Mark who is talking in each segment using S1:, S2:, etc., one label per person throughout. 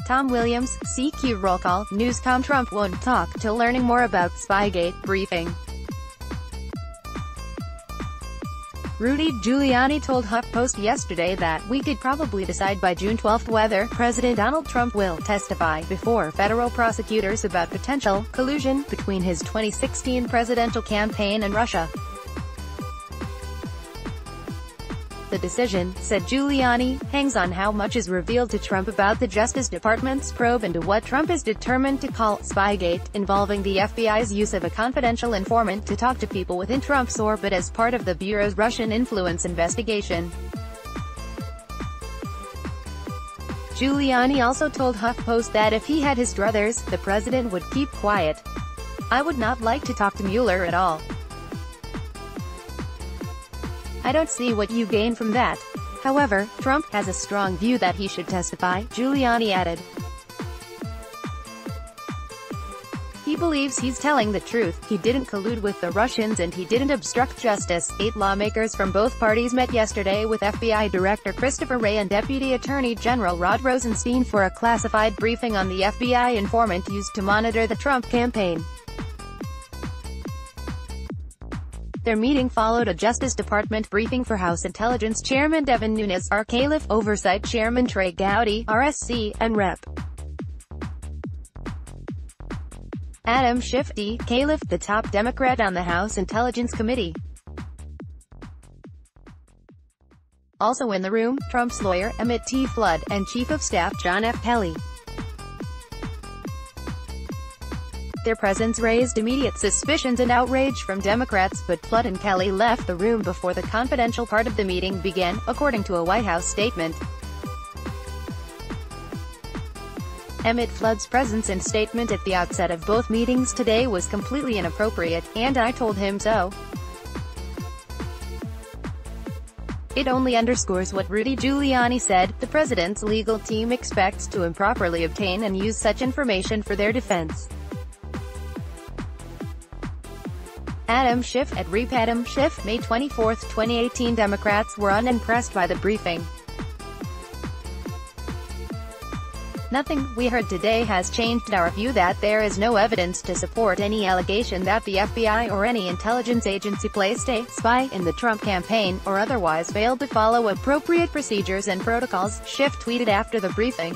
S1: Tom Williams, CQ roll call, NewscomTrump won't talk till learning more about Spygate briefing. Rudy Giuliani told HuffPost yesterday that we could probably decide by June 12 whether President Donald Trump will testify before federal prosecutors about potential collusion between his 2016 presidential campaign and Russia. The decision, said Giuliani, hangs on how much is revealed to Trump about the Justice Department's probe into what Trump is determined to call Spygate, involving the FBI's use of a confidential informant to talk to people within Trump's orbit as part of the Bureau's Russian influence investigation. Giuliani also told HuffPost that if he had his druthers, the president would keep quiet. "I would not like to talk to Mueller at all. I don't see what you gain from that. However, Trump has a strong view that he should testify," Giuliani added. "He believes he's telling the truth. He didn't collude with the Russians and he didn't obstruct justice." 8 lawmakers from both parties met yesterday with FBI Director Christopher Wray and Deputy Attorney General Rod Rosenstein for a classified briefing on the FBI informant used to monitor the Trump campaign. Their meeting followed a Justice Department briefing for House Intelligence Chairman Devin Nunes, Califf Oversight Chairman Trey Gowdy, RSC, and Rep. Adam Schiff, Califf, the top Democrat on the House Intelligence Committee. Also in the room, Trump's lawyer, Emmett T. Flood, and Chief of Staff John F. Kelly. Their presence raised immediate suspicions and outrage from Democrats, but Flood and Kelly left the room before the confidential part of the meeting began, according to a White House statement. Emmett Flood's presence and statement at the outset of both meetings today was completely inappropriate, and I told him so. It only underscores what Rudy Giuliani said. The president's legal team expects to improperly obtain and use such information for their defense. Adam Schiff, at Rep. Adam Schiff, May 24, 2018. Democrats were unimpressed by the briefing. "Nothing we heard today has changed our view that there is no evidence to support any allegation that the FBI or any intelligence agency placed a spy in the Trump campaign, or otherwise failed to follow appropriate procedures and protocols," Schiff tweeted after the briefing.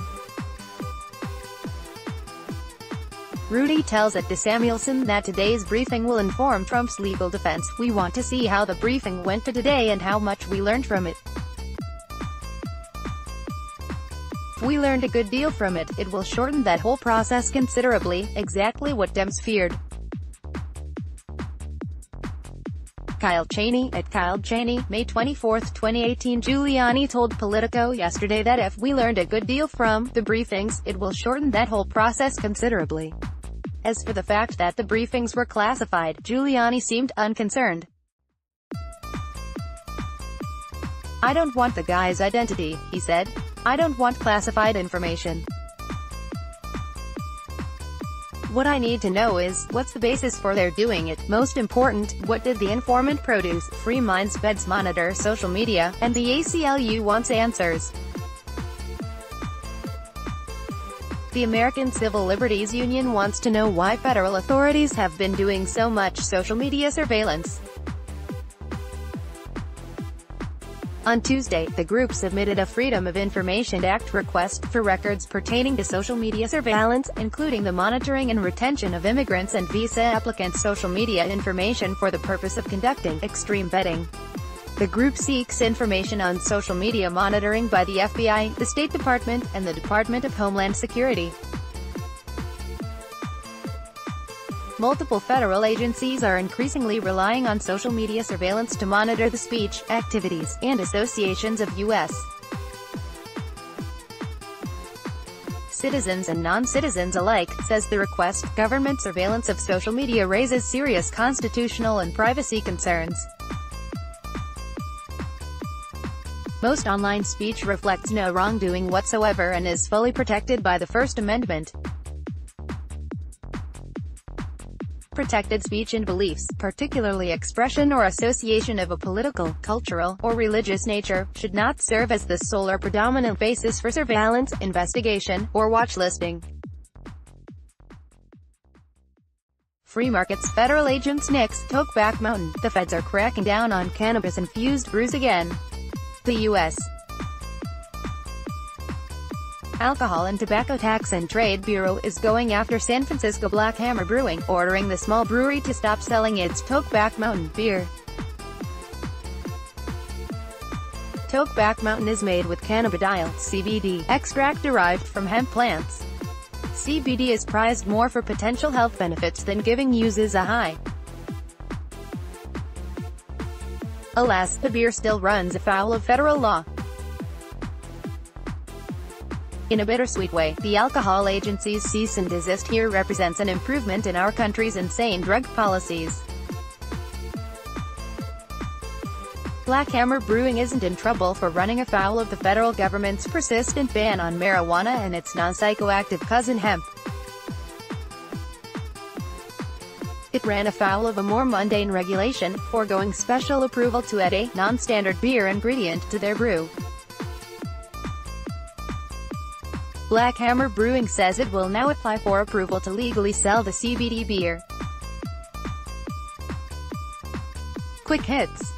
S1: Rudy tells at DeSamuelson that today's briefing will inform Trump's legal defense. "We want to see how the briefing went today and how much we learned from it. If we learned a good deal from it, it will shorten that whole process considerably," exactly what Dems feared. Kyle Cheney, at Kyle Cheney, May 24, 2018. Giuliani told Politico yesterday that if we learned a good deal from the briefings, it will shorten that whole process considerably. As for the fact that the briefings were classified, Giuliani seemed unconcerned. "I don't want the guy's identity," he said. "I don't want classified information. What I need to know is, what's the basis for their doing it? Most important, what did the informant produce? Free minds feds monitor social media, and the ACLU wants answers." The American Civil Liberties Union wants to know why federal authorities have been doing so much social media surveillance. On Tuesday, the group submitted a Freedom of Information Act request for records pertaining to social media surveillance, including the monitoring and retention of immigrants and visa applicants' social media information for the purpose of conducting extreme vetting. The group seeks information on social media monitoring by the FBI, the State Department, and the Department of Homeland Security. Multiple federal agencies are increasingly relying on social media surveillance to monitor the speech, activities, and associations of U.S. citizens and non-citizens alike, says the request. Government surveillance of social media raises serious constitutional and privacy concerns. Most online speech reflects no wrongdoing whatsoever and is fully protected by the First Amendment. protected speech and beliefs, particularly expression or association of a political, cultural, or religious nature, should not serve as the sole or predominant basis for surveillance, investigation, or watchlisting. Free markets. Federal agents nix Tokeback Mountain. The feds are cracking down on cannabis-infused brews again. The U.S. Alcohol and Tobacco Tax and Trade Bureau is going after San Francisco Black Hammer Brewing, ordering the small brewery to stop selling its Tokeback Mountain beer. Tokeback Mountain is made with cannabidiol (CBD) extract derived from hemp plants. CBD is prized more for potential health benefits than giving users a high. Alas, the beer still runs afoul of federal law. In a bittersweet way, the alcohol agency's cease and desist here represents an improvement in our country's insane drug policies. Black Hammer Brewing isn't in trouble for running afoul of the federal government's persistent ban on marijuana and its non-psychoactive cousin hemp. It ran afoul of a more mundane regulation, foregoing special approval to add a non-standard beer ingredient to their brew. Black Hammer Brewing says it will now apply for approval to legally sell the CBD beer. Quick hits.